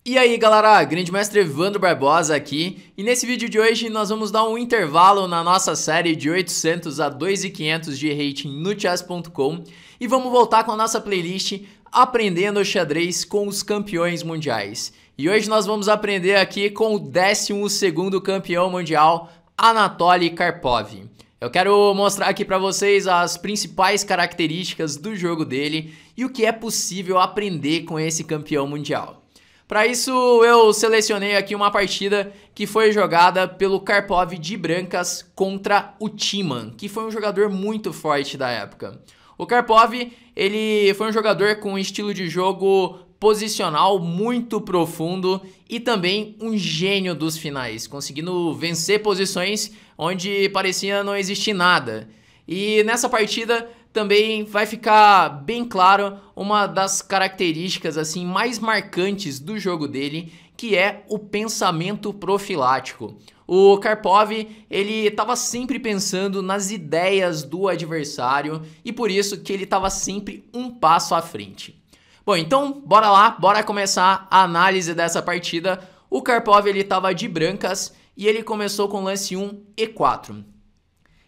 E aí galera, Grande Mestre Evandro Barbosa aqui, e nesse vídeo de hoje nós vamos dar um intervalo na nossa série de 800 a 2.500 de rating no chess.com e vamos voltar com a nossa playlist Aprendendo Xadrez com os Campeões Mundiais. E hoje nós vamos aprender aqui com o 12º campeão mundial, Anatoly Karpov. Eu quero mostrar aqui para vocês as principais características do jogo dele e o que é possível aprender com esse campeão mundial. Para isso eu selecionei aqui uma partida que foi jogada pelo Karpov de brancas contra o Timman, que foi um jogador muito forte da época. O Karpov, ele foi um jogador com um estilo de jogo posicional muito profundo e também um gênio dos finais, conseguindo vencer posições onde parecia não existir nada. E nessa partida também vai ficar bem claro uma das características assim mais marcantes do jogo dele, que é o pensamento profilático. O Karpov, ele estava sempre pensando nas ideias do adversário e por isso que ele estava sempre um passo à frente. Bom, então bora lá, bora começar a análise dessa partida. O Karpov, ele estava de brancas e ele começou com o lance 1 E4.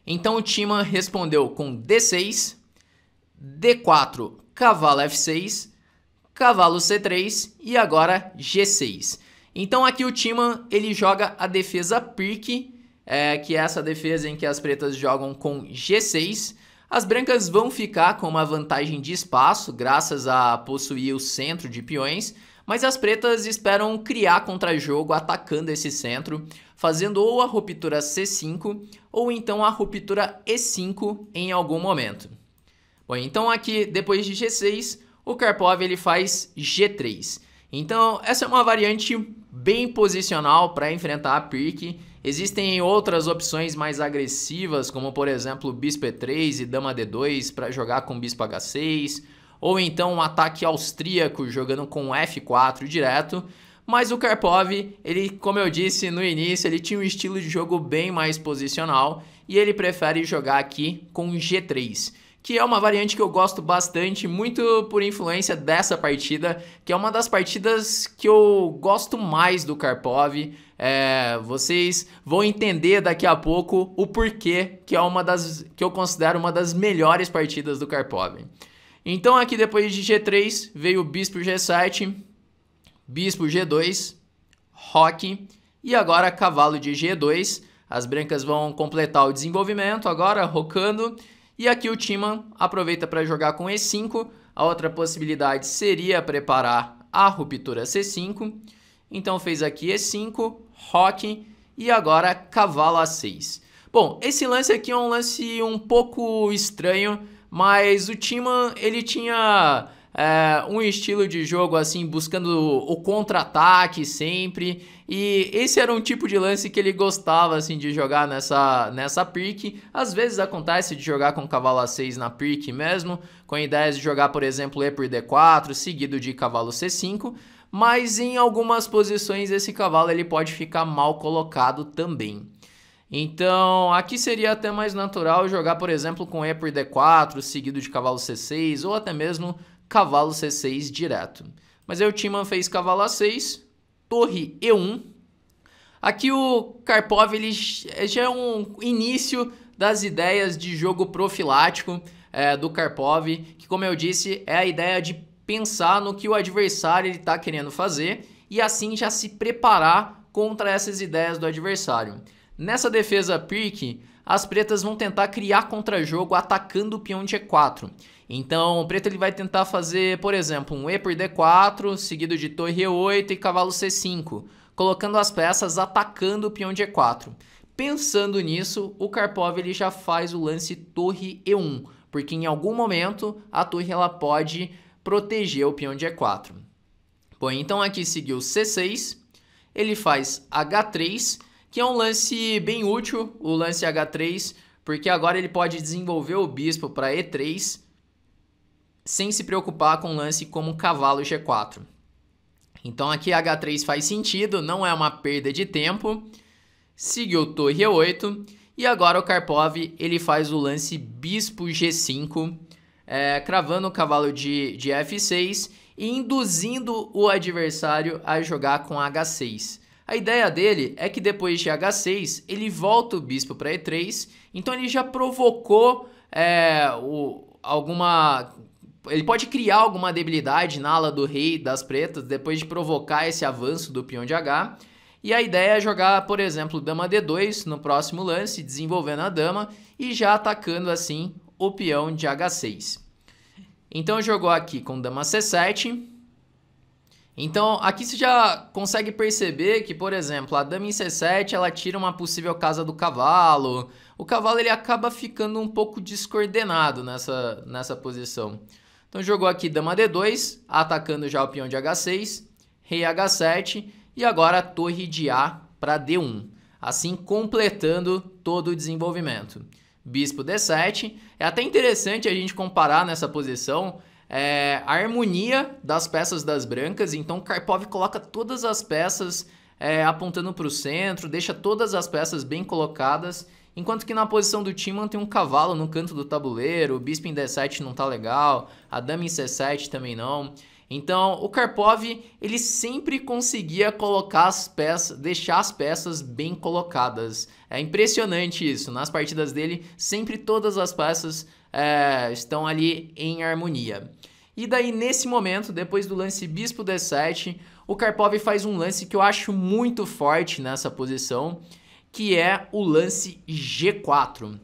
Então o Timman respondeu com D6, D4, cavalo F6, cavalo C3 e agora G6. Então aqui o Timman, ele joga a defesa Pirc, que é essa defesa em que as pretas jogam com G6. As brancas vão ficar com uma vantagem de espaço, graças a possuir o centro de peões, mas as pretas esperam criar contra-jogo atacando esse centro, fazendo ou a ruptura C5 ou então a ruptura E5 em algum momento. Bom, então aqui depois de G6, o Karpov ele faz G3. Então essa é uma variante bem posicional para enfrentar a Pirc. Existem outras opções mais agressivas, como por exemplo Bispo E3 e Dama D2 para jogar com Bispo H6, ou então um ataque austríaco jogando com F4 direto. Mas o Karpov, ele, como eu disse no início, ele tinha um estilo de jogo bem mais posicional e ele prefere jogar aqui com G3, que é uma variante que eu gosto bastante, muito por influência dessa partida, que é uma das partidas que eu gosto mais do Karpov. Vocês vão entender daqui a pouco o porquê que é uma das que eu considero uma das melhores partidas do Karpov. Então aqui depois de G3 veio o Bispo G7, Bispo G2, Roque e agora cavalo de G2. As brancas vão completar o desenvolvimento agora, rocando. E aqui o Timman aproveita para jogar com E5. A outra possibilidade seria preparar a ruptura C5. Então fez aqui E5, Roque e agora cavalo A6. Bom, esse lance aqui é um lance um pouco estranho, mas o Timman ele tinha um estilo de jogo assim, buscando o contra-ataque sempre, e esse era um tipo de lance que ele gostava assim de jogar nessa Pirc. Às vezes acontece de jogar com cavalo A6 na Pirc mesmo, com ideias de jogar, por exemplo, E por D4, seguido de cavalo C5, mas em algumas posições esse cavalo ele pode ficar mal colocado também. Então aqui seria até mais natural jogar, por exemplo, com E por D4, seguido de cavalo C6 ou até mesmo cavalo C6 direto. Mas aí o Timman fez cavalo A6, torre E1. Aqui o Karpov ele já é um início das ideias de jogo profilático do Karpov, que, como eu disse, é a ideia de pensar no que o adversário está querendo fazer e assim já se preparar contra essas ideias do adversário. Nessa defesa Pirc, as pretas vão tentar criar contra-jogo atacando o peão de E4. Então o preto ele vai tentar fazer, por exemplo, um E por D4, seguido de torre E8 e cavalo C5, colocando as peças atacando o peão de E4. Pensando nisso, o Karpov ele já faz o lance torre E1, porque em algum momento a torre ela pode proteger o peão de E4. Bom, então aqui seguiu C6, ele faz H3, que é um lance bem útil, o lance H3, porque agora ele pode desenvolver o bispo para E3, sem se preocupar com um lance como cavalo G4. Então aqui H3 faz sentido, não é uma perda de tempo. Seguiu torre E8 e agora o Karpov ele faz o lance bispo G5, cravando o cavalo de F6 e induzindo o adversário a jogar com H6. A ideia dele é que depois de H6 ele volta o bispo para E3, então ele já provocou ele pode criar alguma debilidade na ala do rei das pretas depois de provocar esse avanço do peão de H. E a ideia é jogar, por exemplo, dama D2 no próximo lance, desenvolvendo a dama e já atacando assim o peão de H6. Então jogou aqui com dama C7. Então aqui você já consegue perceber que, por exemplo, a dama em C7 ela tira uma possível casa do cavalo. O cavalo ele acaba ficando um pouco descoordenado nessa posição. Então jogou aqui dama D2, atacando já o peão de H6, rei H7 e agora a torre de A para D1, assim completando todo o desenvolvimento. Bispo D7, é até interessante a gente comparar nessa posição a harmonia das peças das brancas, então Karpov coloca todas as peças apontando para o centro, deixa todas as peças bem colocadas, enquanto que na posição do Tiemann tem um cavalo no canto do tabuleiro, o bispo em D7 não tá legal, a dama em C7 também não. Então o Karpov ele sempre conseguia colocar as peças, deixar as peças bem colocadas. É impressionante isso, nas partidas dele sempre todas as peças estão ali em harmonia. E daí nesse momento, depois do lance bispo D7, o Karpov faz um lance que eu acho muito forte nessa posição, que é o lance G4.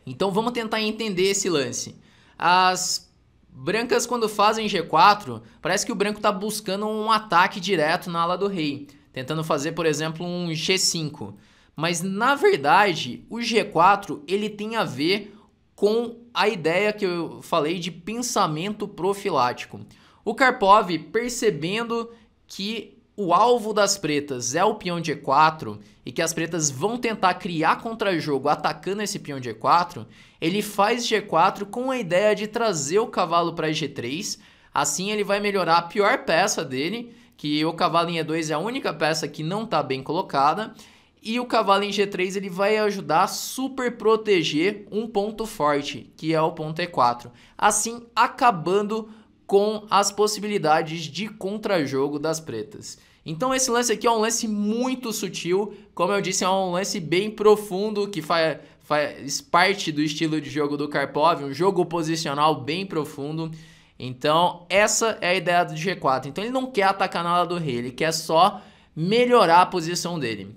Então vamos tentar entender esse lance. As brancas quando fazem G4, parece que o branco está buscando um ataque direto na ala do rei, tentando fazer, por exemplo, um G5. Mas na verdade, o G4 ele tem a ver com a ideia que eu falei de pensamento profilático. O Karpov, percebendo que o alvo das pretas é o peão de E4 e que as pretas vão tentar criar contra-jogo atacando esse peão de E4, ele faz G4 com a ideia de trazer o cavalo para G3, assim ele vai melhorar a pior peça dele, que o cavalo em E2 é a única peça que não está bem colocada, e o cavalo em G3 ele vai ajudar a super proteger um ponto forte, que é o ponto E4, assim acabando com as possibilidades de contra-jogo das pretas. Então esse lance aqui é um lance muito sutil, como eu disse, é um lance bem profundo, que faz parte do estilo de jogo do Karpov, um jogo posicional bem profundo. Então essa é a ideia do G4. Então ele não quer atacar na ala do rei, ele quer só melhorar a posição dele.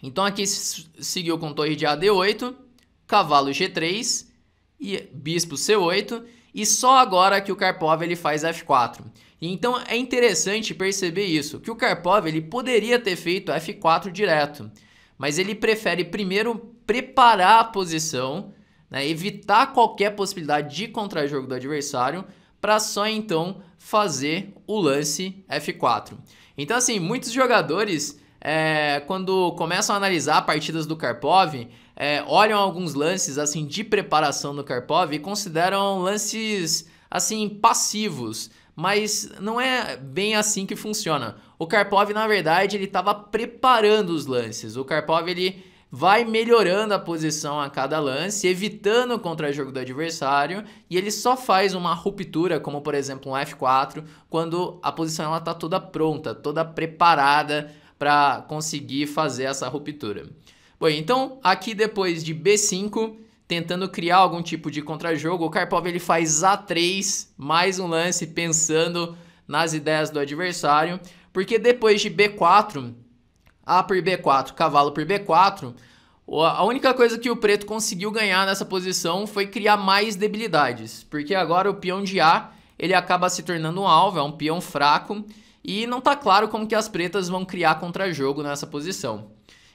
Então aqui seguiu com torre de AD8, cavalo G3 e bispo C8, e só agora que o Karpov ele faz F4. Então é interessante perceber isso, que o Karpov ele poderia ter feito F4 direto, mas ele prefere primeiro preparar a posição, né, evitar qualquer possibilidade de contra-jogo do adversário, para só então fazer o lance F4. Então assim, muitos jogadores quando começam a analisar partidas do Karpov, olham alguns lances assim de preparação do Karpov e consideram lances assim passivos, mas não é bem assim que funciona. O Karpov, na verdade, ele estava preparando os lances. O Karpov ele vai melhorando a posição a cada lance, evitando o contra-jogo do adversário, e ele só faz uma ruptura, como por exemplo um F4, quando a posição está toda pronta, toda preparada para conseguir fazer essa ruptura. Bom, então aqui depois de B5, tentando criar algum tipo de contra-jogo, o Karpov ele faz A3, mais um lance pensando nas ideias do adversário, porque depois de B4, A por B4, cavalo por B4, a única coisa que o preto conseguiu ganhar nessa posição foi criar mais debilidades, porque agora o peão de A ele acaba se tornando um alvo, é um peão fraco, e não está claro como que as pretas vão criar contra-jogo nessa posição.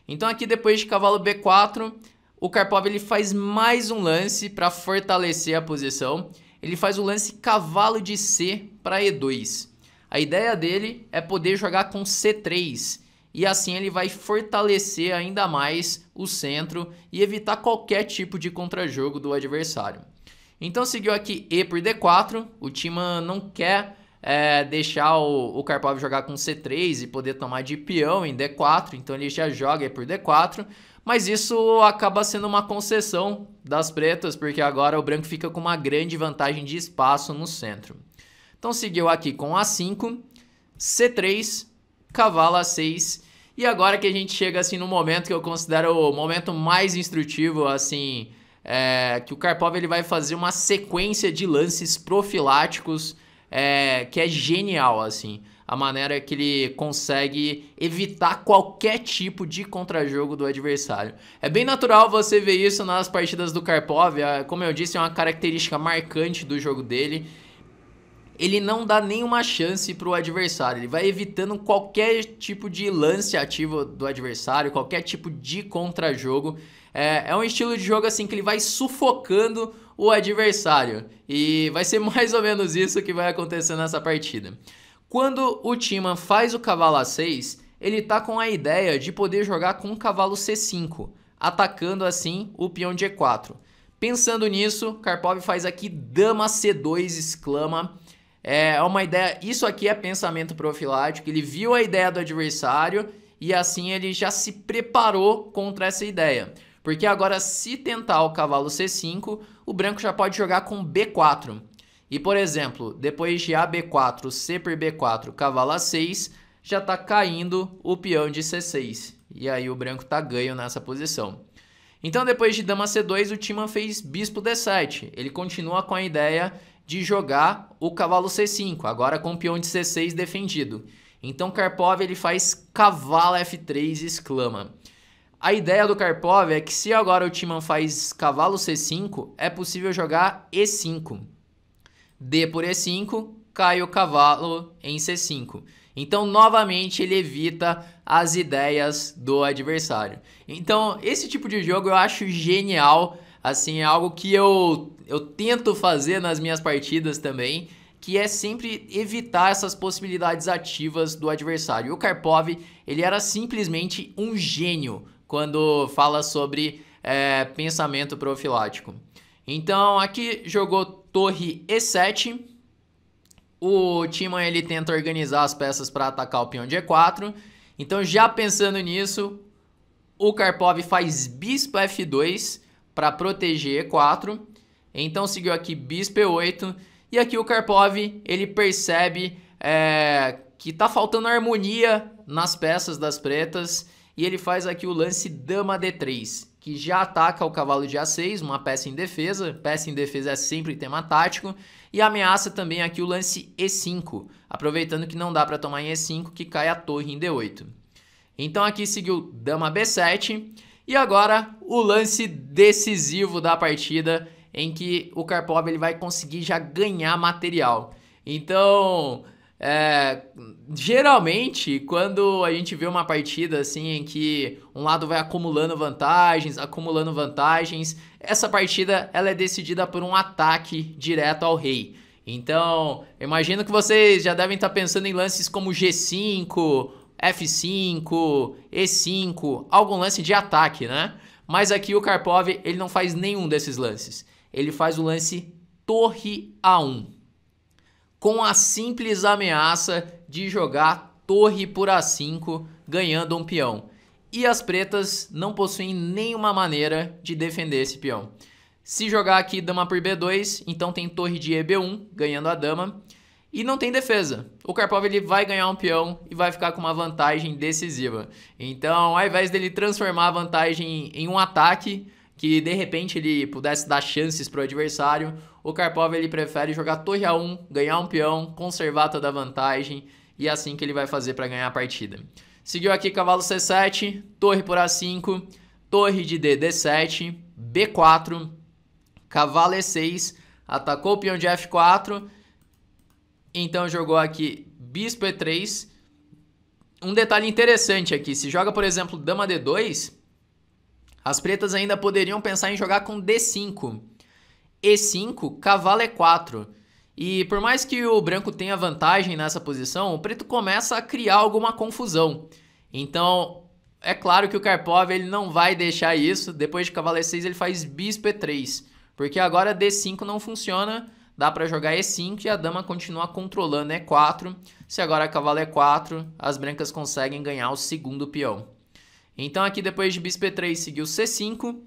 Então aqui depois de cavalo B4, o Karpov ele faz mais um lance para fortalecer a posição. Ele faz o lance cavalo de C para E2. A ideia dele é poder jogar com C3 e assim ele vai fortalecer ainda mais o centro e evitar qualquer tipo de contra-jogo do adversário. Então seguiu aqui E por D4, o Tiemann não quer deixar o Karpov jogar com C3 e poder tomar de peão em D4, então ele já joga E por D4, mas isso acaba sendo uma concessão das pretas, porque agora o branco fica com uma grande vantagem de espaço no centro. Então seguiu aqui com A5, C3, cavalo A6. E agora que a gente chega assim no momento que eu considero o momento mais instrutivo, assim, que o Karpov ele vai fazer uma sequência de lances profiláticos que é genial, assim. A maneira que ele consegue evitar qualquer tipo de contrajogo do adversário. É bem natural você ver isso nas partidas do Karpov, como eu disse, é uma característica marcante do jogo dele. Ele não dá nenhuma chance para o adversário, ele vai evitando qualquer tipo de lance ativo do adversário, qualquer tipo de contrajogo. É um estilo de jogo assim que ele vai sufocando o adversário, e vai ser mais ou menos isso que vai acontecer nessa partida. Quando o Tillman faz o cavalo A6, ele tá com a ideia de poder jogar com o cavalo C5, atacando assim o peão de E4. Pensando nisso, Karpov faz aqui dama C2, exclama. É uma ideia, isso aqui é pensamento profilático, ele viu a ideia do adversário e assim ele já se preparou contra essa ideia. Porque agora, se tentar o cavalo C5, o branco já pode jogar com B4. E, por exemplo, depois de AB4, C por B4, cavalo A6, já está caindo o peão de C6. E aí o branco está ganho nessa posição. Então, depois de dama C2, o Tillman fez bispo D7. Ele continua com a ideia de jogar o cavalo C5, agora com o peão de C6 defendido. Então, Karpov ele faz cavalo F3, exclama. A ideia do Karpov é que se agora o Tillman faz cavalo C5, é possível jogar E5. D por E5, cai o cavalo em C5. Então, novamente, ele evita as ideias do adversário. Então, esse tipo de jogo eu acho genial. Assim, é algo que eu tento fazer nas minhas partidas também, que é sempre evitar essas possibilidades ativas do adversário. E o Karpov, ele era simplesmente um gênio quando fala sobre pensamento profilático. Então, aqui jogou torre E7. O Tillman ele tenta organizar as peças para atacar o peão de E4. Então, já pensando nisso, o Karpov faz bispo F2 para proteger E4. Então, seguiu aqui bispo E8. E aqui o Karpov ele percebe que está faltando harmonia nas peças das pretas. E ele faz aqui o lance dama D3, que já ataca o cavalo de A6, uma peça em defesa. Peça em defesa é sempre tema tático. E ameaça também aqui o lance E5, aproveitando que não dá para tomar em E5, que cai a torre em D8. Então aqui seguiu dama B7. E agora o lance decisivo da partida, em que o Karpov ele vai conseguir já ganhar material. Então, geralmente, quando a gente vê uma partida assim em que um lado vai acumulando vantagens, essa partida ela é decidida por um ataque direto ao rei. Então, imagino que vocês já devem estar pensando em lances como G5, F5, E5, algum lance de ataque, né? Mas aqui o Karpov ele não faz nenhum desses lances. Ele faz o lance torre A1, com a simples ameaça de jogar torre por A5, ganhando um peão. E as pretas não possuem nenhuma maneira de defender esse peão. Se jogar aqui dama por B2, então tem torre de EB1, ganhando a dama. E não tem defesa. O Karpov ele vai ganhar um peão e vai ficar com uma vantagem decisiva. Então, ao invés dele transformar a vantagem em um ataque, que de repente ele pudesse dar chances para o adversário, o Karpov ele prefere jogar torre A1, ganhar um peão, conservar toda a vantagem, e é assim que ele vai fazer para ganhar a partida. Seguiu aqui cavalo C7, torre por A5, torre de D7, B4, cavalo E6, atacou o peão de F4, então jogou aqui bispo E3. Um detalhe interessante aqui, se joga por exemplo dama D2, as pretas ainda poderiam pensar em jogar com D5, E5, cavalo E4. E por mais que o branco tenha vantagem nessa posição, o preto começa a criar alguma confusão. Então, é claro que o Karpov ele não vai deixar isso. Depois de cavalo E6 ele faz bispo E3, porque agora D5 não funciona. Dá para jogar E5 e a dama continua controlando E4. Se agora cavalo E4, as brancas conseguem ganhar o segundo peão. Então aqui depois de bispo E3 seguiu C5,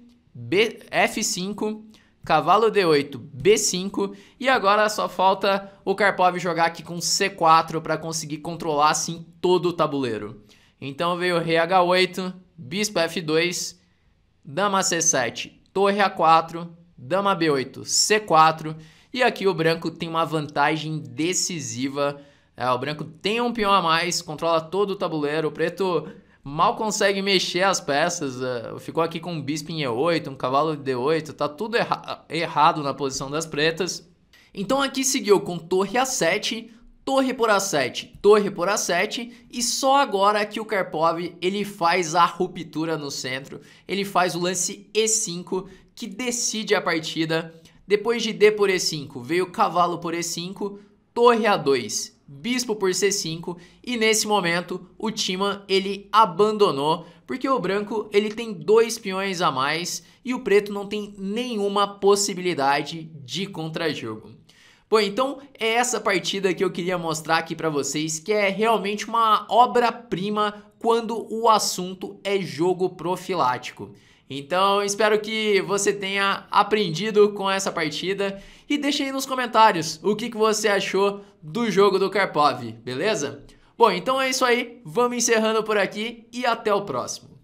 F5, cavalo D8, B5 e agora só falta o Karpov jogar aqui com C4 para conseguir controlar assim todo o tabuleiro. Então veio rei H8, bispo F2, dama C7, torre A4, dama B8, C4 e aqui o branco tem uma vantagem decisiva. O branco tem um peão a mais, controla todo o tabuleiro, o preto mal consegue mexer as peças, ficou aqui com um bispo em E8, um cavalo de D8, tá tudo errado na posição das pretas. Então aqui seguiu com torre A7, torre por A7, torre por A7 e só agora que o Karpov ele faz a ruptura no centro, ele faz o lance E5 que decide a partida. Depois de D por E5 veio cavalo por E5, torre A2, bispo por C5 e nesse momento o Tillman ele abandonou porque o branco ele tem 2 peões a mais e o preto não tem nenhuma possibilidade de contrajogo. Bom, então é essa partida que eu queria mostrar aqui para vocês, que é realmente uma obra-prima quando o assunto é jogo profilático. Então espero que você tenha aprendido com essa partida e deixe aí nos comentários o que você achou do jogo do Karpov, beleza? Bom, então é isso aí, vamos encerrando por aqui e até o próximo.